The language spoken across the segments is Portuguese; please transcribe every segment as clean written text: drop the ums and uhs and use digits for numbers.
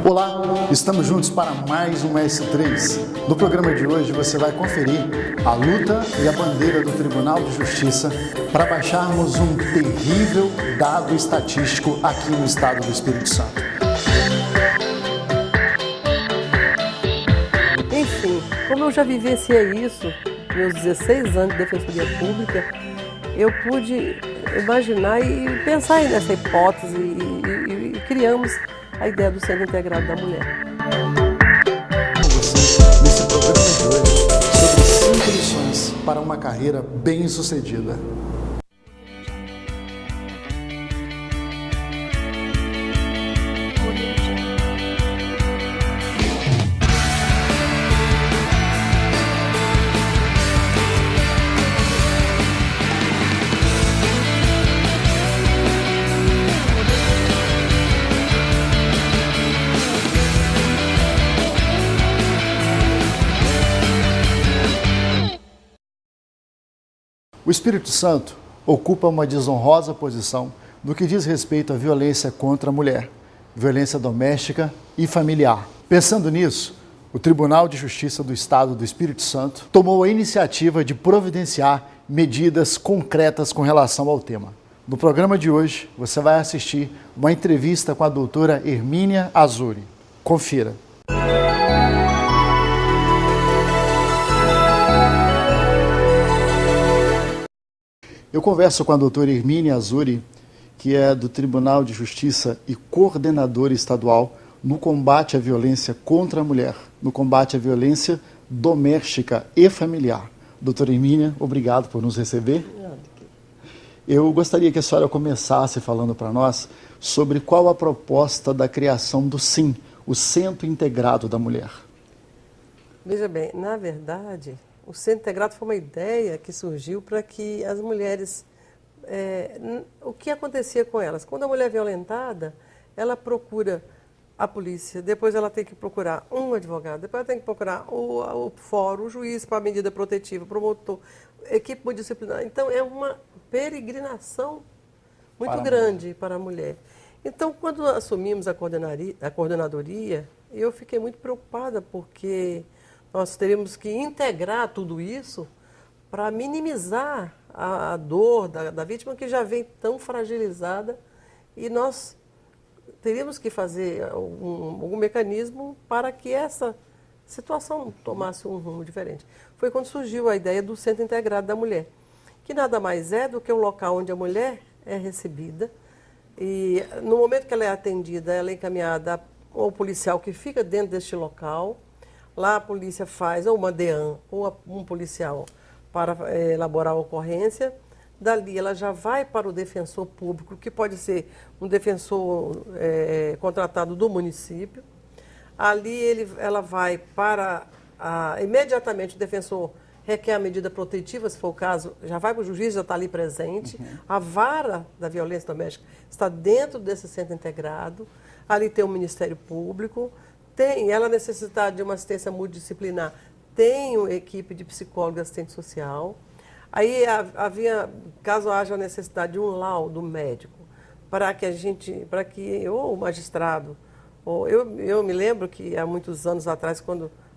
Olá, estamos juntos para mais um S3. No programa de hoje você vai conferir a luta e a bandeira do Tribunal de Justiça para baixarmos um terrível dado estatístico aqui no estado do Espírito Santo. Enfim, como eu já vivenciei isso, meus 16 anos de Defensoria Pública, eu pude imaginar e pensar nessa hipótese e criamos a ideia do Centro Integrado da Mulher. Com você, nesse programa de hoje, sobre 5 lições para uma carreira bem-sucedida. O Espírito Santo ocupa uma desonrosa posição no que diz respeito à violência contra a mulher, violência doméstica e familiar. Pensando nisso, o Tribunal de Justiça do Estado do Espírito Santo tomou a iniciativa de providenciar medidas concretas com relação ao tema. No programa de hoje, você vai assistir uma entrevista com a doutora Hermínia Azuri. Confira. Eu converso com a doutora Hermínia Azuri, que é do Tribunal de Justiça e coordenadora estadual no combate à violência contra a mulher, no combate à violência doméstica e familiar. Doutora Hermínia, obrigado por nos receber. Eu gostaria que a senhora começasse falando para nós sobre qual a proposta da criação do SIM, o Centro Integrado da Mulher. Veja bem, na verdade, o Centro Integrado foi uma ideia que surgiu para que as mulheres... o que acontecia com elas? Quando a mulher é violentada, ela procura a polícia, depois ela tem que procurar um advogado, depois ela tem que procurar o fórum, o juiz para a medida protetiva, o promotor, equipe multidisciplinar. Então, é uma peregrinação muito grande para a mulher. Então, quando assumimos a coordenadoria, eu fiquei muito preocupada, porque nós teríamos que integrar tudo isso para minimizar a dor da vítima, que já vem tão fragilizada, e nós teríamos que fazer algum mecanismo para que essa situação tomasse um rumo diferente. Foi quando surgiu a ideia do Centro Integrado da Mulher, que nada mais é do que um local onde a mulher é recebida, e no momento que ela é atendida, ela é encaminhada ao policial que fica dentro deste local. Lá a polícia faz ou uma DEAN ou um policial para elaborar a ocorrência. Dali ela já vai para o defensor público, que pode ser um defensor contratado do município. Ali ela vai para... imediatamente o defensor requer a medida protetiva, se for o caso, já vai para o juiz, já está ali presente. A vara da violência doméstica está dentro desse centro integrado. Ali tem o Ministério Público. Tem ela necessidade de uma assistência multidisciplinar, tem uma equipe de psicólogo e assistente social. Aí havia, caso haja a necessidade de um laudo médico, para que ou o magistrado, ou eu me lembro que há muitos anos atrás,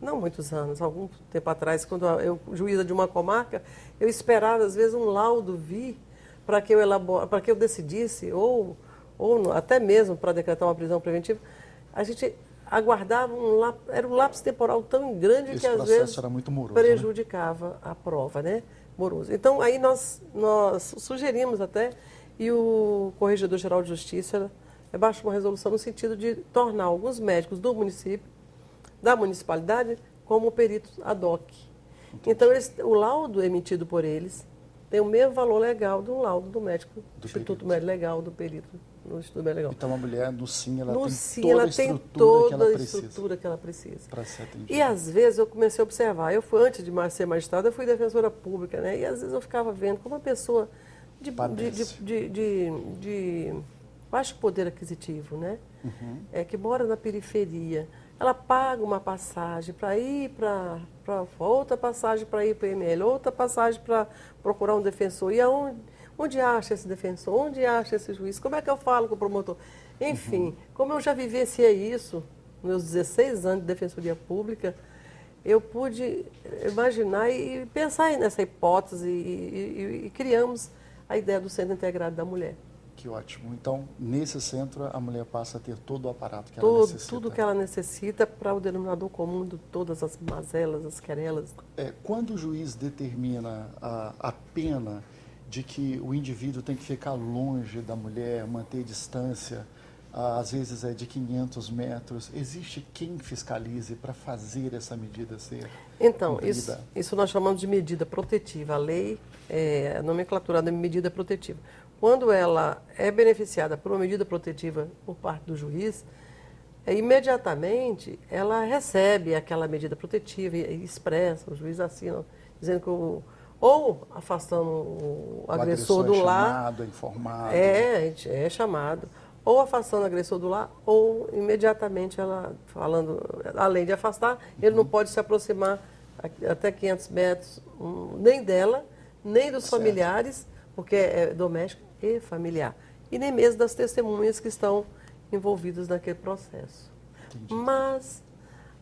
não muitos anos, algum tempo atrás, quando eu juíza de uma comarca, eu esperava às vezes um laudo vir para que eu decidisse, ou até mesmo para decretar uma prisão preventiva. A gente aguardava era um lapso temporal tão grande que às vezes era muito moroso, prejudicava a prova, né? Moroso. Então aí nós sugerimos até, e o Corregedor-Geral de Justiça baixou uma resolução no sentido de tornar alguns médicos do município, da municipalidade, como peritos ad hoc. Então o laudo emitido por eles tem o mesmo valor legal do laudo do médico do Instituto Médico Legal, do perito no Instituto Médico Legal. Então a mulher no SIM, ela tem toda a estrutura que ela precisa. Para ser atendida. E às vezes eu comecei a observar, antes de ser magistrada, eu fui defensora pública, né? E às vezes eu ficava vendo como uma pessoa de baixo poder aquisitivo, né? Que mora na periferia, ela paga uma passagem para ir para outra passagem para ir para o IML, outra passagem para procurar um defensor. E onde acha esse defensor? Onde acha esse juiz? Como é que eu falo com o promotor? Enfim, como eu já vivenciei isso, meus 16 anos de defensoria pública, eu pude imaginar e pensar nessa hipótese e criamos a ideia do Centro Integrado da Mulher. Que ótimo. Então, nesse centro, a mulher passa a ter todo o aparato que ela necessita. Tudo que ela necessita para o denominador comum de todas as mazelas, as querelas. Quando o juiz determina a pena de que o indivíduo tem que ficar longe da mulher, manter distância, às vezes é de 500 metros, existe quem fiscalize para fazer essa medida ser Então, cumprida? isso nós chamamos de medida protetiva. A lei é nomenclaturada de medida protetiva. Quando ela é beneficiada por uma medida protetiva por parte do juiz, imediatamente ela recebe aquela medida protetiva e expressa, o juiz assina, dizendo que ou afastando o agressor do lar. Chamado, é informado. É chamado. Ou afastando o agressor do lar, ou imediatamente ela falando, além de afastar, ele não pode se aproximar até 500 metros, nem dela, nem dos familiares, porque é doméstico e familiar. E nem mesmo das testemunhas que estão envolvidas naquele processo. Entendi. Mas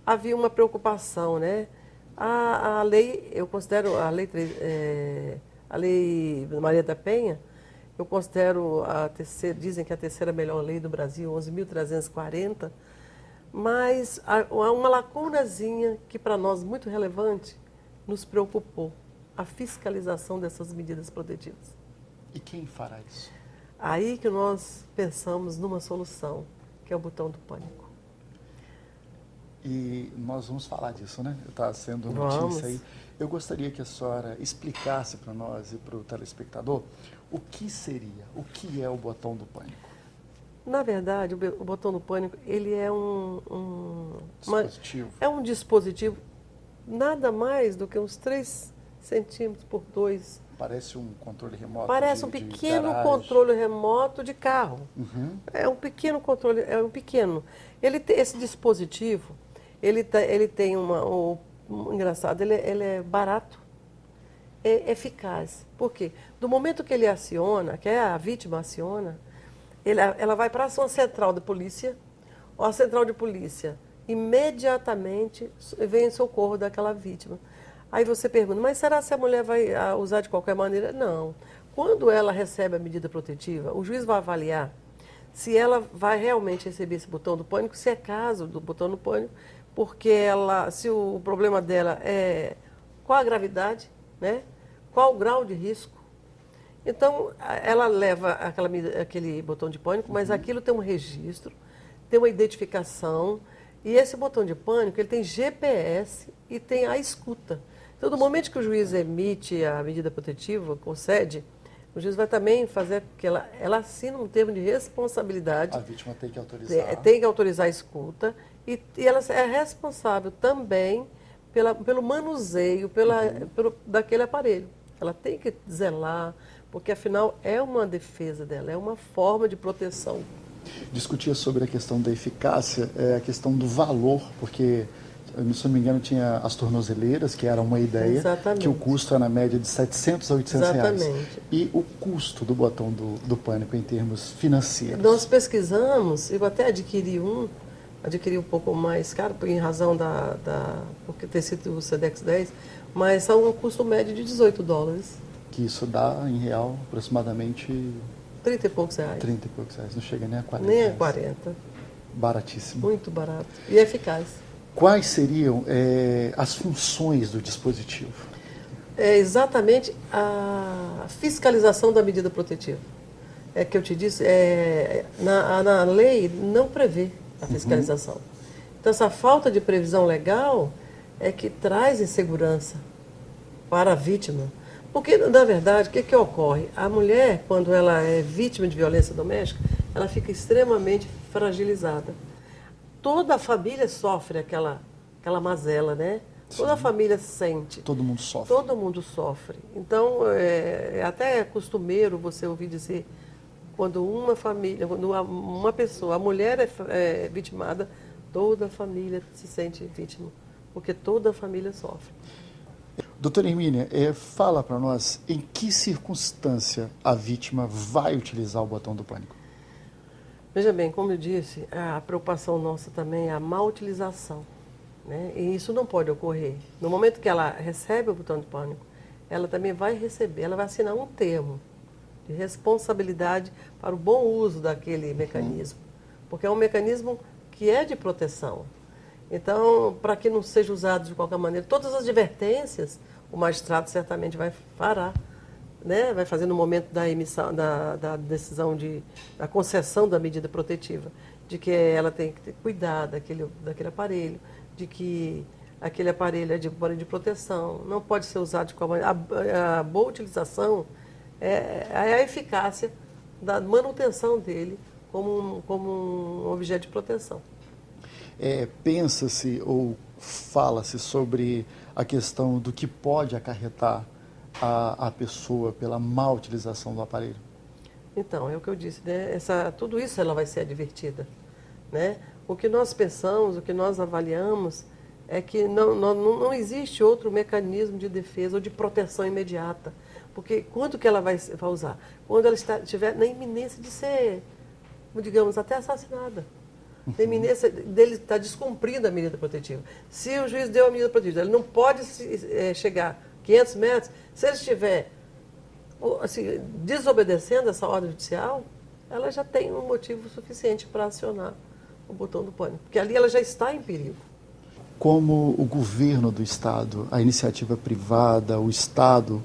havia uma preocupação, né? A lei, eu considero a lei Maria da Penha, eu considero a terceira, dizem que a terceira melhor lei do Brasil, 11.340, mas há uma lacunazinha que para nós muito relevante nos preocupou, a fiscalização dessas medidas protetivas. E quem fará isso? Aí que nós pensamos numa solução, que é o botão do pânico. E nós vamos falar disso, né? Está sendo notícia aí. Eu gostaria que a senhora explicasse para nós e para o telespectador o que seria, o que é o botão do pânico. Na verdade, o botão do pânico, ele é dispositivo. É um dispositivo nada mais do que uns 3 centímetros por 2. Parece um controle remoto. Parece um pequeno controle remoto de carro. Uhum. É um pequeno controle, esse dispositivo, ele tem engraçado, ele é barato, é eficaz. Por quê? Do momento que ele aciona, que a vítima aciona, ela vai para uma central de polícia, ou a central de polícia imediatamente vem em socorro daquela vítima. Aí você pergunta, mas será que a mulher vai usar de qualquer maneira? Não. Quando ela recebe a medida protetiva, o juiz vai avaliar se ela vai realmente receber esse botão do pânico, se é caso do botão do pânico, porque se o problema dela é qual a gravidade, né? Qual o grau de risco. Então, ela leva aquele botão de pânico, mas aquilo tem um registro, tem uma identificação, e esse botão de pânico, ele tem GPS e tem a escuta. Então, do momento que o juiz emite a medida protetiva, concede, o juiz vai também fazer que ela assina um termo de responsabilidade. A vítima tem que autorizar. Tem que autorizar a escuta e ela é responsável também pelo manuseio daquele aparelho. Ela tem que zelar, porque afinal é uma defesa dela, é uma forma de proteção. Discutia sobre a questão da eficácia, a questão do valor, porque, se não me engano, tinha as tornozeleiras, que era uma ideia, Exatamente. Que o custo é na média de 700 a 800 reais. Exatamente. E o custo do botão do pânico em termos financeiros? Nós pesquisamos, eu até adquiri um pouco mais caro, em razão porque ter sido o Sedex 10, mas a um custo médio de $18. Que isso dá, em real, aproximadamente 30 e poucos reais. 30 e poucos reais, não chega nem a 40 Nem a reais. 40. Baratíssimo. Muito barato. E eficaz. Quais seriam as funções do dispositivo? É exatamente a fiscalização da medida protetiva. É que eu te disse, na lei não prevê a fiscalização. Então, essa falta de previsão legal é que traz insegurança para a vítima. Porque, na verdade, o que ocorre? A mulher, quando ela é vítima de violência doméstica, ela fica extremamente fragilizada. Toda a família sofre aquela mazela, né? Sim. Toda a família sente. Todo mundo sofre. Todo mundo sofre. Então, até é costumeiro você ouvir dizer, quando uma pessoa, a mulher é vitimada, toda a família se sente vítima, porque toda a família sofre. Doutora Hermínia, fala para nós em que circunstância a vítima vai utilizar o botão do pânico. Veja bem, como eu disse, a preocupação nossa também é a má utilização, né? E isso não pode ocorrer. No momento que ela recebe o botão de pânico, ela também vai receber, ela vai assinar um termo de responsabilidade para o bom uso daquele mecanismo, porque é um mecanismo que é de proteção. Então, para que não seja usado de qualquer maneira, todas as advertências, o magistrado certamente vai fará, né? Vai fazer no momento da emissão, da decisão da concessão da medida protetiva, de que ela tem que cuidar daquele aparelho, de que aquele aparelho é de aparelho de proteção, não pode ser usado de qualquer maneira. A boa utilização é a eficácia da manutenção dele como um objeto de proteção. Pensa-se ou fala-se sobre a questão do que pode acarretar a pessoa pela má utilização do aparelho? Então, é o que eu disse, né? Tudo isso ela vai ser advertida, né? O que nós pensamos, o que nós avaliamos é que não existe outro mecanismo de defesa ou de proteção imediata. Porque quando que ela vai usar? Quando ela estiver na iminência de ser, digamos, até assassinada. Na iminência dele estar descumprindo a medida protetiva. Se o juiz deu a medida protetiva, ele não pode chegar 500 metros. Se ele estiver assim, desobedecendo essa ordem judicial, ela já tem um motivo suficiente para acionar o botão do pânico. Porque ali ela já está em perigo. Como o governo do Estado, a iniciativa privada, o Estado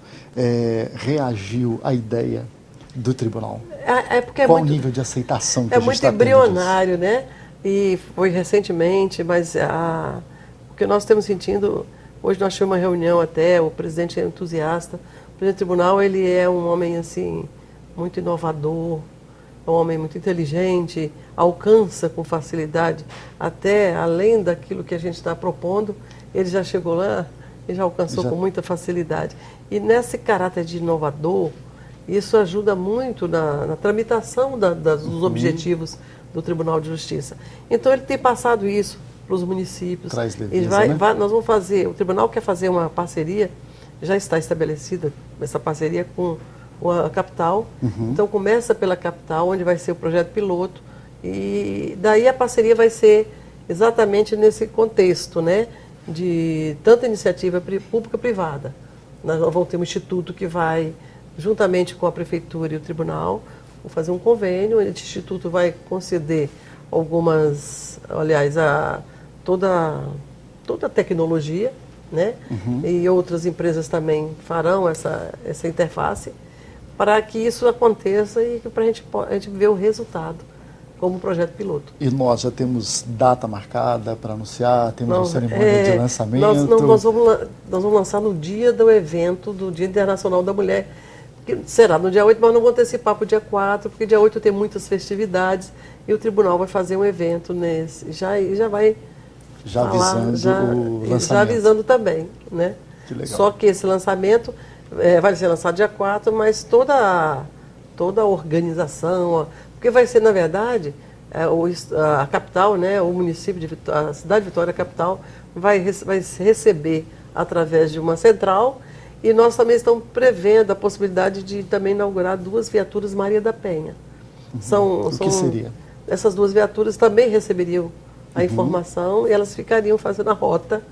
reagiu à ideia do tribunal? Qual o nível de aceitação que a gente está tendo disso? É muito embrionário, né? E foi recentemente, mas o que nós estamos sentindo, hoje nós tivemos uma reunião até, o presidente é entusiasta. O presidente do tribunal, ele é um homem assim, muito inovador, é um homem muito inteligente, alcança com facilidade, até além daquilo que a gente está propondo, ele já chegou lá e já alcançou com muita facilidade. E nesse caráter de inovador, isso ajuda muito na tramitação dos objetivos do Tribunal de Justiça. Então ele tem passado isso para os municípios. Traz leveza, né? Nós vamos fazer, o Tribunal quer fazer uma parceria, já está estabelecida essa parceria com a capital. Então começa pela capital, onde vai ser o projeto piloto, e daí a parceria vai ser exatamente nesse contexto, né, de tanta iniciativa pública-privada. Nós vamos ter um instituto que vai, juntamente com a prefeitura e o tribunal, fazer um convênio. Esse instituto vai conceder toda a tecnologia, né, e outras empresas também farão essa interface, para que isso aconteça e para a gente ver o resultado como projeto piloto. E nós já temos data marcada para anunciar, temos uma cerimônia de lançamento? Nós vamos lançar no dia do evento, do Dia Internacional da Mulher, que será no dia 8, mas não vou antecipar para o dia 4, porque dia 8 tem muitas festividades e o tribunal vai fazer um evento nesse, já vai avisando o lançamento. Já avisando também, né? Que legal. Só que esse lançamento vai ser lançado dia 4, mas toda a organização, porque vai ser, na verdade, a capital, né, o município, a cidade de Vitória, a capital, vai receber através de uma central, e nós também estamos prevendo a possibilidade de também inaugurar 2 viaturas Maria da Penha. O que seria? Essas 2 viaturas também receberiam a informação e elas ficariam fazendo a rota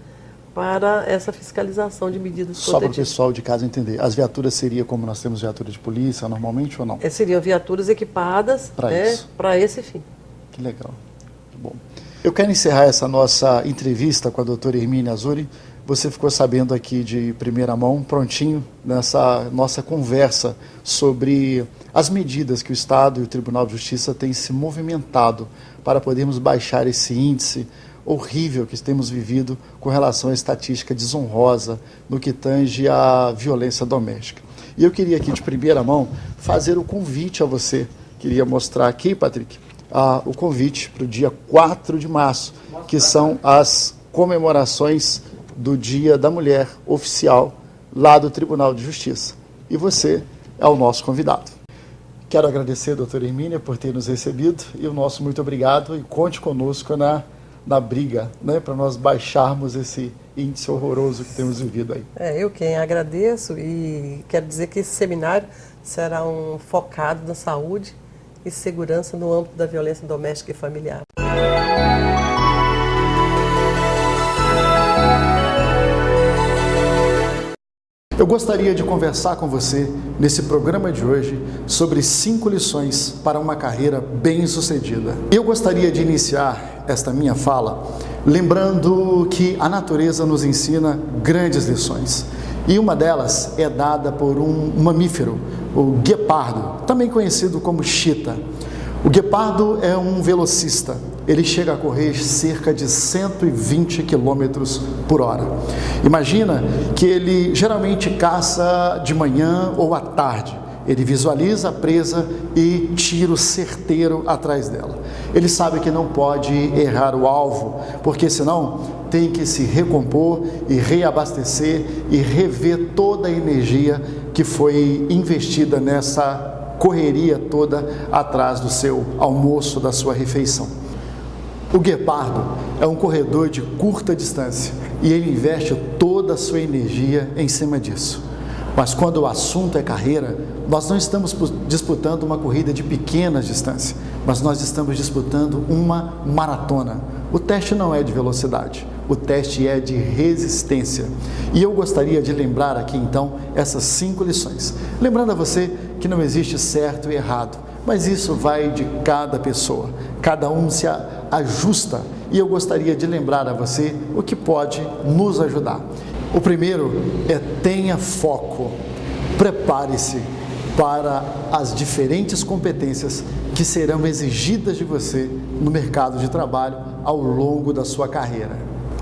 para essa fiscalização de medidas protetivas. Só para o pessoal de casa entender, as viaturas seriam como nós temos viaturas de polícia normalmente ou não? Seriam viaturas equipadas para esse fim. Que legal. Muito bom. Eu quero encerrar essa nossa entrevista com a doutora Hermínia Azzuri. Você ficou sabendo aqui de primeira mão, prontinho, nessa nossa conversa sobre as medidas que o Estado e o Tribunal de Justiça têm se movimentado para podermos baixar esse índice horrível que temos vivido com relação à estatística desonrosa no que tange à violência doméstica. E eu queria aqui de primeira mão fazer o convite a você. Queria mostrar aqui, Patrick, o convite para o dia 4 de março, que são as comemorações do Dia da Mulher oficial lá do Tribunal de Justiça. E você é o nosso convidado. Quero agradecer a doutora Hermínia por ter nos recebido e o nosso muito obrigado, e conte conosco na briga, né, para nós baixarmos esse índice horroroso que temos vivido aí. Eu quem agradeço, e quero dizer que esse seminário será focado na saúde e segurança no âmbito da violência doméstica e familiar. Eu gostaria de conversar com você nesse programa de hoje sobre 5 lições para uma carreira bem-sucedida. Eu gostaria de iniciar esta minha fala lembrando que a natureza nos ensina grandes lições. E uma delas é dada por um mamífero, o guepardo, também conhecido como chita. O guepardo é um velocista. Ele chega a correr cerca de 120 km por hora. Imagina que ele geralmente caça de manhã ou à tarde. Ele visualiza a presa e tira o certeiro atrás dela. Ele sabe que não pode errar o alvo, porque senão tem que se recompor e reabastecer e rever toda a energia que foi investida nessa correria toda atrás do seu almoço, da sua refeição. O guepardo é um corredor de curta distância e ele investe toda a sua energia em cima disso. Mas quando o assunto é carreira, nós não estamos disputando uma corrida de pequena distância, mas nós estamos disputando uma maratona. O teste não é de velocidade, o teste é de resistência. E eu gostaria de lembrar aqui então essas 5 lições. Lembrando a você que não existe certo e errado, mas isso vai de cada pessoa. Cada um se ajusta e eu gostaria de lembrar a você o que pode nos ajudar. O primeiro é tenha foco, prepare-se para as diferentes competências que serão exigidas de você no mercado de trabalho ao longo da sua carreira.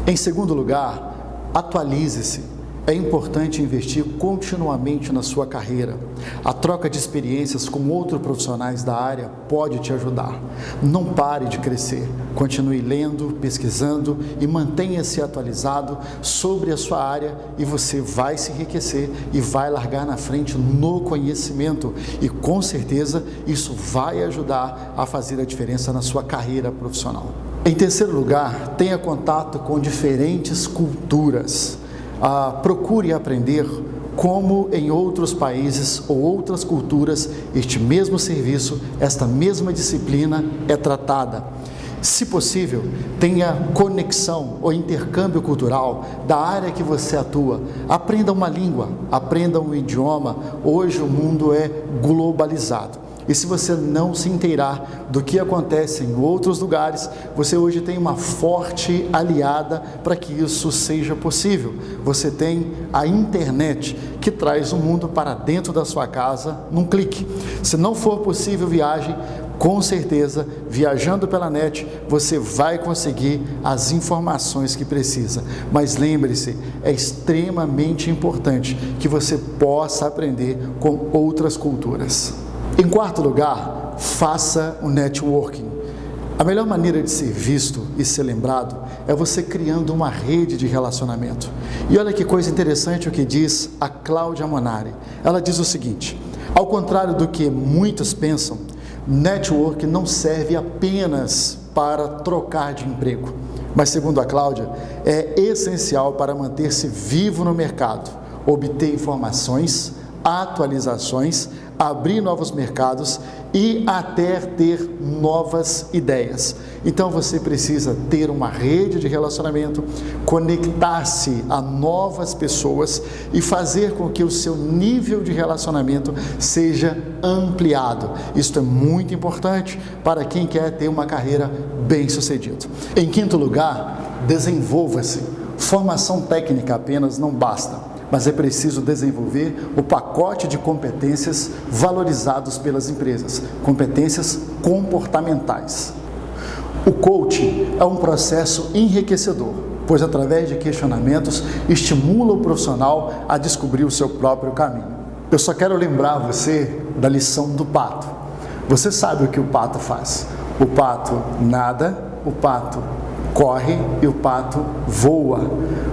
Em segundo lugar, atualize-se. É importante investir continuamente na sua carreira. A troca de experiências com outros profissionais da área pode te ajudar. Não pare de crescer. Continue lendo, pesquisando e mantenha-se atualizado sobre a sua área e você vai se enriquecer e vai largar na frente no conhecimento. E com certeza isso vai ajudar a fazer a diferença na sua carreira profissional. Em terceiro lugar, tenha contato com diferentes culturas. Procure aprender como em outros países ou outras culturas este mesmo serviço, esta mesma disciplina é tratada. Se possível, tenha conexão ou intercâmbio cultural da área que você atua. Aprenda uma língua, aprenda um idioma. Hoje o mundo é globalizado. E se você não se inteirar do que acontece em outros lugares, você hoje tem uma forte aliada para que isso seja possível. Você tem a internet, que traz o mundo para dentro da sua casa num clique. Se não for possível viagem, com certeza, viajando pela net, você vai conseguir as informações que precisa. Mas lembre-se, é extremamente importante que você possa aprender com outras culturas. Em quarto lugar, faça o networking. A melhor maneira de ser visto e ser lembrado é você criando uma rede de relacionamento. E olha que coisa interessante o que diz a Cláudia Monari. Ela diz o seguinte: ao contrário do que muitos pensam, network não serve apenas para trocar de emprego, mas segundo a Cláudia, é essencial para manter-se vivo no mercado, obter informações, atualizações, abrir novos mercados e até ter novas ideias. Então você precisa ter uma rede de relacionamento, conectar-se a novas pessoas e fazer com que o seu nível de relacionamento seja ampliado. Isso é muito importante para quem quer ter uma carreira bem-sucedida. Em quinto lugar, desenvolva-se. Formação técnica apenas não basta, mas é preciso desenvolver o pacote de competências valorizados pelas empresas, competências comportamentais. O coaching é um processo enriquecedor, pois através de questionamentos estimula o profissional a descobrir o seu próprio caminho. Eu só quero lembrar você da lição do pato. Você sabe o que o pato faz? O pato nada, o pato corre e o pato voa,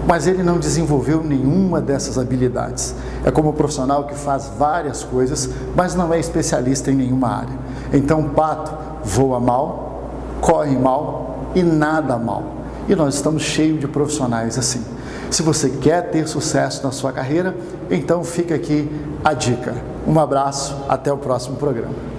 mas ele não desenvolveu nenhuma dessas habilidades. É como um profissional que faz várias coisas, mas não é especialista em nenhuma área. Então o pato voa mal, corre mal e nada mal. E nós estamos cheios de profissionais assim. Se você quer ter sucesso na sua carreira, então fica aqui a dica. Um abraço, até o próximo programa.